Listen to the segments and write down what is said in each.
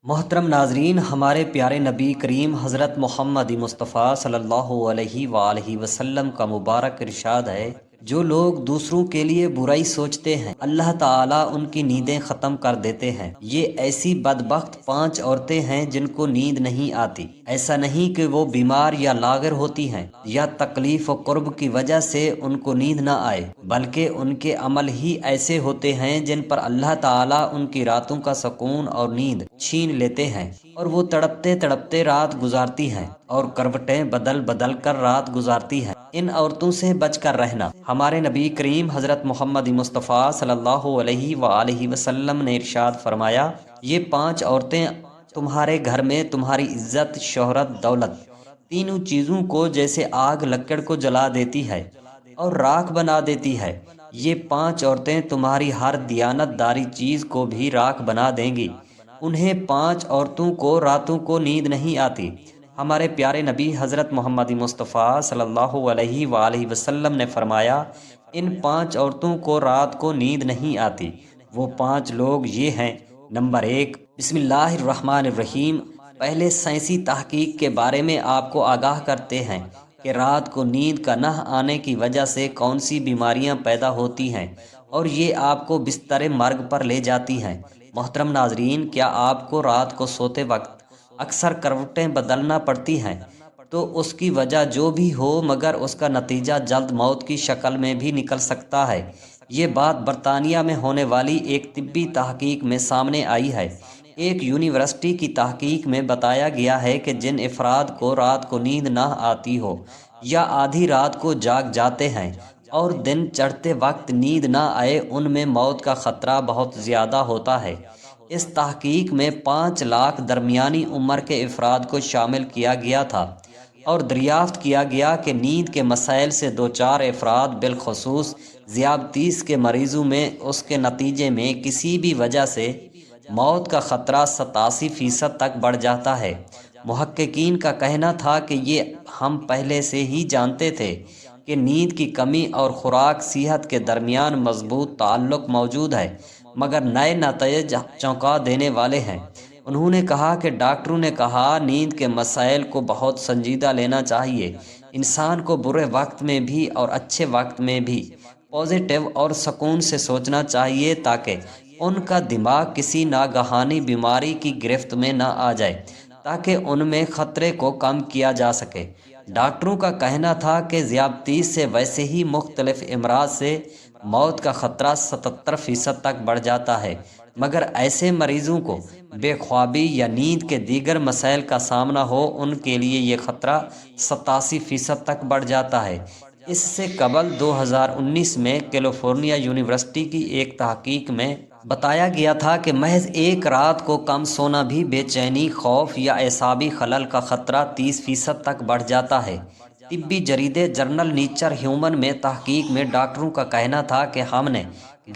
محترم ناظرین، ہمارے پیارے نبی کریم حضرت محمد مصطفیٰ صلی اللہ علیہ وآلہ وسلم کا مبارک ارشاد ہے، جو لوگ دوسروں کے لیے برائی سوچتے ہیں اللہ تعالیٰ ان کی نیندیں ختم کر دیتے ہیں۔ یہ ایسی بدبخت 5 عورتیں ہیں جن کو نیند نہیں آتی۔ ایسا نہیں کہ وہ بیمار یا لاغر ہوتی ہیں یا تکلیف و قرب کی وجہ سے ان کو نیند نہ آئے، بلکہ ان کے عمل ہی ایسے ہوتے ہیں جن پر اللہ تعالیٰ ان کی راتوں کا سکون اور نیند چھین لیتے ہیں، اور وہ تڑپتے تڑپتے رات گزارتی ہیں اور کروٹیں بدل بدل کر رات گزارتی ہیں۔ ان عورتوں سے بچ کر رہنا۔ ہمارے نبی کریم حضرت محمد مصطفیٰ صلی اللہ علیہ وآلہ وسلم نے ارشاد فرمایا، یہ 5 عورتیں تمہارے گھر میں تمہاری عزت، شہرت، دولت، تینوں چیزوں کو جیسے آگ لکڑ کو جلا دیتی ہے اور راکھ بنا دیتی ہے، یہ 5 عورتیں تمہاری ہر دیانت داری چیز کو بھی راکھ بنا دیں گی۔ انہیں 5 عورتوں کو راتوں کو نیند نہیں آتی۔ ہمارے پیارے نبی حضرت محمد مصطفیٰ صلی اللہ علیہ وآلہ وسلم نے فرمایا، ان 5 عورتوں کو رات کو نیند نہیں آتی۔ وہ 5 لوگ یہ ہیں۔ نمبر 1، بسم اللہ الرحمن الرحیم۔ پہلے سائنسی تحقیق کے بارے میں آپ کو آگاہ کرتے ہیں کہ رات کو نیند کا نہ آنے کی وجہ سے کون سی بیماریاں پیدا ہوتی ہیں اور یہ آپ کو بستر مرگ پر لے جاتی ہیں۔ محترم ناظرین، کیا آپ کو رات کو سوتے وقت اکثر کروٹیں بدلنا پڑتی ہیں؟ تو اس کی وجہ جو بھی ہو، مگر اس کا نتیجہ جلد موت کی شکل میں بھی نکل سکتا ہے۔ یہ بات برطانیہ میں ہونے والی ایک طبی تحقیق میں سامنے آئی ہے۔ ایک یونیورسٹی کی تحقیق میں بتایا گیا ہے کہ جن افراد کو رات کو نیند نہ آتی ہو یا آدھی رات کو جاگ جاتے ہیں اور دن چڑھتے وقت نیند نہ آئے، ان میں موت کا خطرہ بہت زیادہ ہوتا ہے۔ اس تحقیق میں 5 لاکھ درمیانی عمر کے افراد کو شامل کیا گیا تھا اور دریافت کیا گیا کہ نیند کے مسائل سے دوچار افراد، بالخصوص ذیابطیس کے مریضوں میں، اس کے نتیجے میں کسی بھی وجہ سے موت کا خطرہ 87% تک بڑھ جاتا ہے۔ محققین کا کہنا تھا کہ یہ ہم پہلے سے ہی جانتے تھے کہ نیند کی کمی اور خوراک صحت کے درمیان مضبوط تعلق موجود ہے، مگر نئے نتائج چونکا دینے والے ہیں۔ انہوں نے کہا کہ ڈاکٹروں نے کہا نیند کے مسائل کو بہت سنجیدہ لینا چاہیے۔ انسان کو برے وقت میں بھی اور اچھے وقت میں بھی پازیٹیو اور سکون سے سوچنا چاہیے تاکہ ان کا دماغ کسی ناگہانی بیماری کی گرفت میں نہ آ جائے، تاکہ ان میں خطرے کو کم کیا جا سکے۔ ڈاکٹروں کا کہنا تھا کہ ذیابطیس سے ویسے ہی مختلف امراض سے موت کا خطرہ 77% تک بڑھ جاتا ہے، مگر ایسے مریضوں کو بے خوابی یا نیند کے دیگر مسائل کا سامنا ہو، ان کے لیے یہ خطرہ 87% تک بڑھ جاتا ہے۔ اس سے قبل 2019 میں کیلیفورنیا یونیورسٹی کی ایک تحقیق میں بتایا گیا تھا کہ محض ایک رات کو کم سونا بھی بے چینی، خوف یا اعصابی خلل کا خطرہ 30% تک بڑھ جاتا ہے۔ طبی جریدے جرنل نیچر ہیومن میں تحقیق میں ڈاکٹروں کا کہنا تھا کہ ہم نے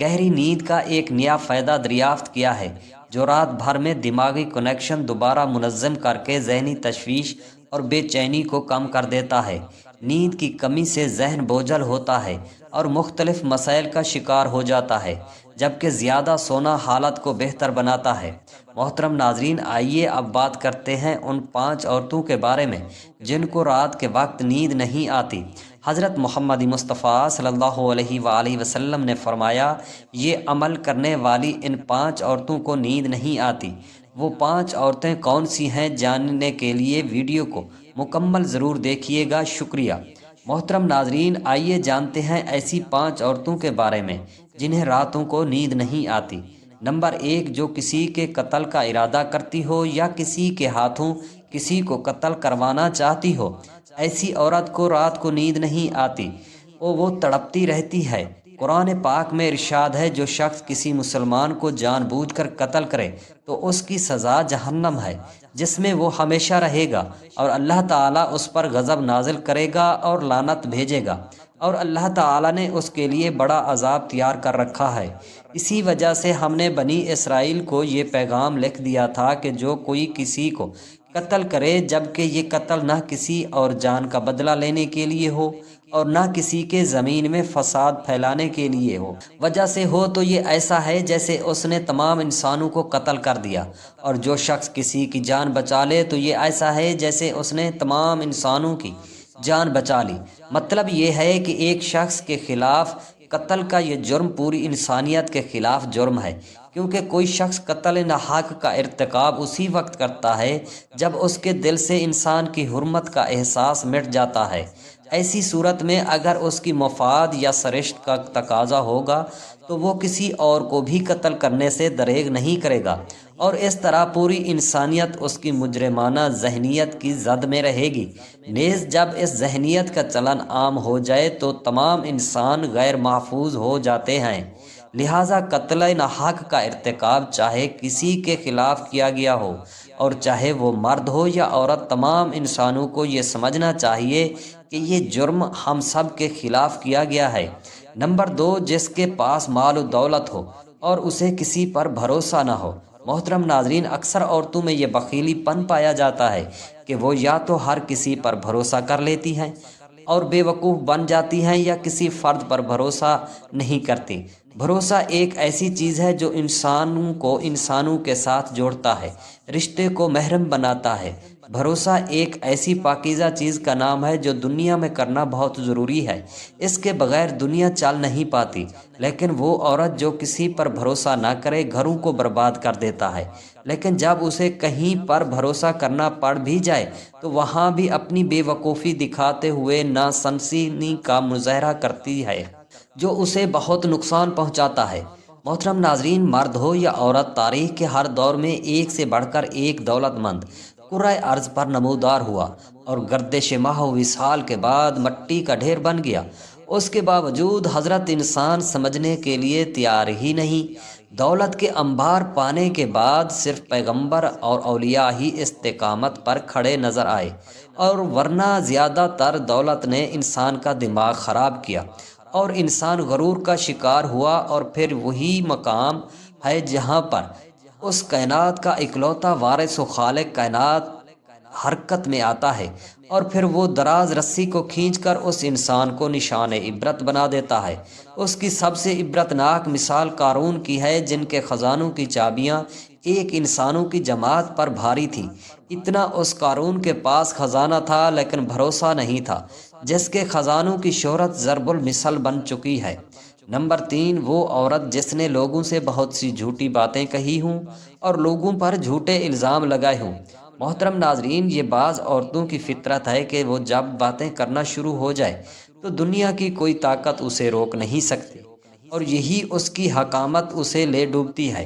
گہری نیند کا ایک نیا فائدہ دریافت کیا ہے، جو رات بھر میں دماغی کنیکشن دوبارہ منظم کر کے ذہنی تشویش اور بے چینی کو کم کر دیتا ہے۔ نیند کی کمی سے ذہن بوجھل ہوتا ہے اور مختلف مسائل کا شکار ہو جاتا ہے، جبکہ زیادہ سونا حالت کو بہتر بناتا ہے۔ محترم ناظرین، آئیے اب بات کرتے ہیں ان 5 عورتوں کے بارے میں جن کو رات کے وقت نیند نہیں آتی۔ حضرت محمد مصطفیٰ صلی اللہ علیہ وآلہ وسلم نے فرمایا، یہ عمل کرنے والی ان 5 عورتوں کو نیند نہیں آتی۔ وہ 5 عورتیں کون سی ہیں، جاننے کے لیے ویڈیو کو مکمل ضرور دیکھیے گا۔ شکریہ۔ محترم ناظرین، آئیے جانتے ہیں ایسی 5 عورتوں کے بارے میں جنہیں راتوں کو نیند نہیں آتی۔ نمبر 1، جو کسی کے قتل کا ارادہ کرتی ہو یا کسی کے ہاتھوں کسی کو قتل کروانا چاہتی ہو۔ ایسی عورت کو رات کو نیند نہیں آتی، وہ تڑپتی رہتی ہے۔ قرآن پاک میں ارشاد ہے، جو شخص کسی مسلمان کو جان بوجھ کر قتل کرے تو اس کی سزا جہنم ہے، جس میں وہ ہمیشہ رہے گا، اور اللہ تعالیٰ اس پر غضب نازل کرے گا اور لعنت بھیجے گا، اور اللہ تعالیٰ نے اس کے لیے بڑا عذاب تیار کر رکھا ہے۔ اسی وجہ سے ہم نے بنی اسرائیل کو یہ پیغام لکھ دیا تھا کہ جو کوئی کسی کو قتل کرے، جبکہ یہ قتل نہ کسی اور جان کا بدلہ لینے کے لیے ہو اور نہ کسی کے زمین میں فساد پھیلانے کے لیے ہو، وجہ سے ہو، تو یہ ایسا ہے جیسے اس نے تمام انسانوں کو قتل کر دیا، اور جو شخص کسی کی جان بچا لے تو یہ ایسا ہے جیسے اس نے تمام انسانوں کی جان بچا لی۔ مطلب یہ ہے کہ ایک شخص کے خلاف قتل کا یہ جرم پوری انسانیت کے خلاف جرم ہے، کیونکہ کوئی شخص قتل ناحق کا ارتکاب اسی وقت کرتا ہے جب اس کے دل سے انسان کی حرمت کا احساس مٹ جاتا ہے۔ ایسی صورت میں اگر اس کی مفاد یا سرشت کا تقاضا ہوگا تو وہ کسی اور کو بھی قتل کرنے سے دریغ نہیں کرے گا، اور اس طرح پوری انسانیت اس کی مجرمانہ ذہنیت کی زد میں رہے گی۔ نیز جب اس ذہنیت کا چلن عام ہو جائے تو تمام انسان غیر محفوظ ہو جاتے ہیں۔ لہٰذا قتل ناحق کا ارتکاب چاہے کسی کے خلاف کیا گیا ہو اور چاہے وہ مرد ہو یا عورت، تمام انسانوں کو یہ سمجھنا چاہیے کہ یہ جرم ہم سب کے خلاف کیا گیا ہے۔ نمبر 2، جس کے پاس مال و دولت ہو اور اسے کسی پر بھروسہ نہ ہو۔ محترم ناظرین، اکثر عورتوں میں یہ بخیلی پن پایا جاتا ہے کہ وہ یا تو ہر کسی پر بھروسہ کر لیتی ہیں اور بے وقوف بن جاتی ہیں، یا کسی فرد پر بھروسہ نہیں کرتی۔ بھروسہ ایک ایسی چیز ہے جو انسانوں کو انسانوں کے ساتھ جوڑتا ہے، رشتے کو محرم بناتا ہے۔ بھروسہ ایک ایسی پاکیزہ چیز کا نام ہے جو دنیا میں کرنا بہت ضروری ہے، اس کے بغیر دنیا چل نہیں پاتی۔ لیکن وہ عورت جو کسی پر بھروسہ نہ کرے گھروں کو برباد کر دیتا ہے، لیکن جب اسے کہیں پر بھروسہ کرنا پڑ بھی جائے تو وہاں بھی اپنی بے وقوفی دکھاتے ہوئے ناسنسی کا مظاہرہ کرتی ہے جو اسے بہت نقصان پہنچاتا ہے۔ محترم ناظرین، مرد ہو یا عورت، تاریخ کے ہر دور میں ایک سے بڑھ کر ایک دولت مند کرۂ ارض پر نمودار ہوا اور گردش ماہ و وصال کے بعد مٹی کا ڈھیر بن گیا۔ اس کے باوجود حضرت انسان سمجھنے کے لیے تیار ہی نہیں۔ دولت کے انبار پانے کے بعد صرف پیغمبر اور اولیاء ہی استقامت پر کھڑے نظر آئے، اور ورنہ زیادہ تر دولت نے انسان کا دماغ خراب کیا اور انسان غرور کا شکار ہوا، اور پھر وہی مقام ہے جہاں پر اس کائنات کا اکلوتا وارث و خالق کائنات حرکت میں آتا ہے، اور پھر وہ دراز رسی کو کھینچ کر اس انسان کو نشان عبرت بنا دیتا ہے۔ اس کی سب سے عبرتناک مثال قارون کی ہے، جن کے خزانوں کی چابیاں ایک انسانوں کی جماعت پر بھاری تھی۔ اتنا اس قارون کے پاس خزانہ تھا لیکن بھروسہ نہیں تھا، جس کے خزانوں کی شہرت ضرب المثل بن چکی ہے۔ نمبر 3، وہ عورت جس نے لوگوں سے بہت سی جھوٹی باتیں کہی ہوں اور لوگوں پر جھوٹے الزام لگائے ہوں۔ محترم ناظرین، یہ بعض عورتوں کی فطرت ہے کہ وہ جب باتیں کرنا شروع ہو جائے تو دنیا کی کوئی طاقت اسے روک نہیں سکتی، اور یہی اس کی حکامت اسے لے ڈوبتی ہے۔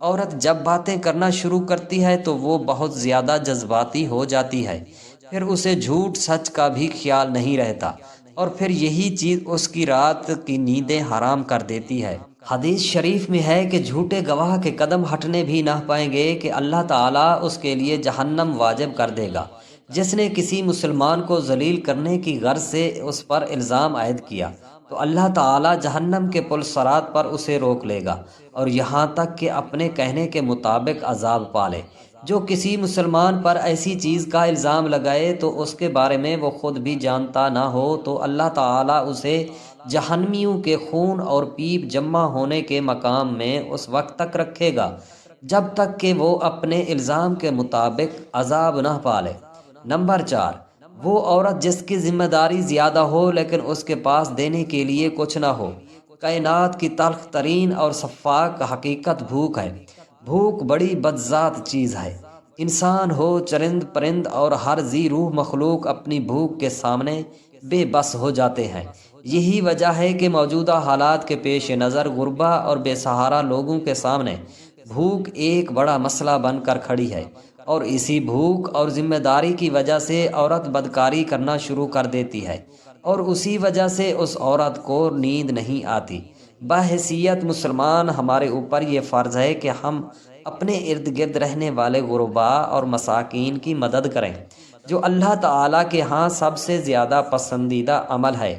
عورت جب باتیں کرنا شروع کرتی ہے تو وہ بہت زیادہ جذباتی ہو جاتی ہے، پھر اسے جھوٹ سچ کا بھی خیال نہیں رہتا، اور پھر یہی چیز اس کی رات کی نیندیں حرام کر دیتی ہے۔ حدیث شریف میں ہے کہ جھوٹے گواہ کے قدم ہٹنے بھی نہ پائیں گے کہ اللہ تعالیٰ اس کے لیے جہنم واجب کر دے گا۔ جس نے کسی مسلمان کو ذلیل کرنے کی غرض سے اس پر الزام عائد کیا تو اللہ تعالیٰ جہنم کے پل صراط پر اسے روک لے گا، اور یہاں تک کہ اپنے کہنے کے مطابق عذاب پالے۔ جو کسی مسلمان پر ایسی چیز کا الزام لگائے تو اس کے بارے میں وہ خود بھی جانتا نہ ہو تو اللہ تعالیٰ اسے جہنمیوں کے خون اور پیپ جمع ہونے کے مقام میں اس وقت تک رکھے گا جب تک کہ وہ اپنے الزام کے مطابق عذاب نہ پالے۔ نمبر 4، وہ عورت جس کی ذمہ داری زیادہ ہو لیکن اس کے پاس دینے کے لیے کچھ نہ ہو۔ کائنات کی تلخ ترین اور شفاق حقیقت بھوک ہے۔ بھوک بڑی بدذات چیز ہے۔ انسان ہو، چرند پرند اور ہر ذی روح مخلوق اپنی بھوک کے سامنے بے بس ہو جاتے ہیں۔ یہی وجہ ہے کہ موجودہ حالات کے پیش نظر غربا اور بے سہارا لوگوں کے سامنے بھوک ایک بڑا مسئلہ بن کر کھڑی ہے، اور اسی بھوک اور ذمہ داری کی وجہ سے عورت بدکاری کرنا شروع کر دیتی ہے، اور اسی وجہ سے اس عورت کو نیند نہیں آتی۔ بحیثیت مسلمان ہمارے اوپر یہ فرض ہے کہ ہم اپنے ارد گرد رہنے والے غربا اور مساکین کی مدد کریں، جو اللہ تعالیٰ کے ہاں سب سے زیادہ پسندیدہ عمل ہے۔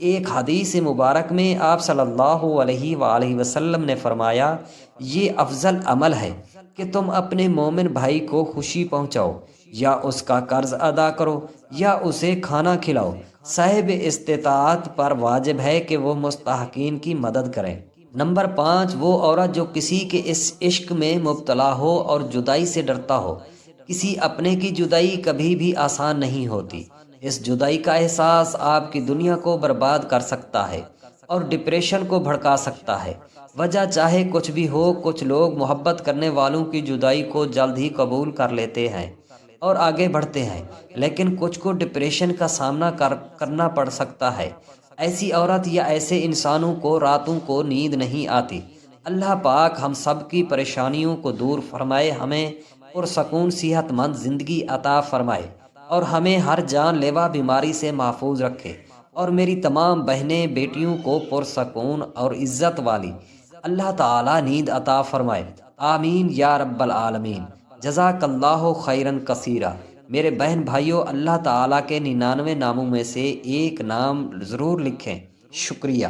ایک حدیث مبارک میں آپ صلی اللہ علیہ وآلہ وسلم نے فرمایا، یہ افضل عمل ہے کہ تم اپنے مومن بھائی کو خوشی پہنچاؤ، یا اس کا قرض ادا کرو، یا اسے کھانا کھلاؤ۔ صاحب استطاعت پر واجب ہے کہ وہ مستحقین کی مدد کریں۔ نمبر 5، وہ عورت جو کسی کے اس عشق میں مبتلا ہو اور جدائی سے ڈرتا ہو۔ کسی اپنے کی جدائی کبھی بھی آسان نہیں ہوتی۔ اس جدائی کا احساس آپ کی دنیا کو برباد کر سکتا ہے اور ڈپریشن کو بھڑکا سکتا ہے۔ وجہ چاہے کچھ بھی ہو، کچھ لوگ محبت کرنے والوں کی جدائی کو جلد ہی قبول کر لیتے ہیں اور آگے بڑھتے ہیں، لیکن کچھ کو ڈپریشن کا سامنا کرنا پڑ سکتا ہے۔ ایسی عورت یا ایسے انسانوں کو راتوں کو نیند نہیں آتی۔ اللہ پاک ہم سب کی پریشانیوں کو دور فرمائے، ہمیں پرسکون صحت مند زندگی عطا فرمائے اور ہمیں ہر جان لیوا بیماری سے محفوظ رکھے، اور میری تمام بہنیں بیٹیوں کو پرسکون اور عزت والی اللہ تعالی نیند عطا فرمائے۔ آمین یا رب العالمین۔ جزاک اللہ خیرن کثیرہ۔ میرے بہن بھائیوں، اللہ تعالیٰ کے 99 ناموں میں سے ایک نام ضرور لکھیں۔ شکریہ۔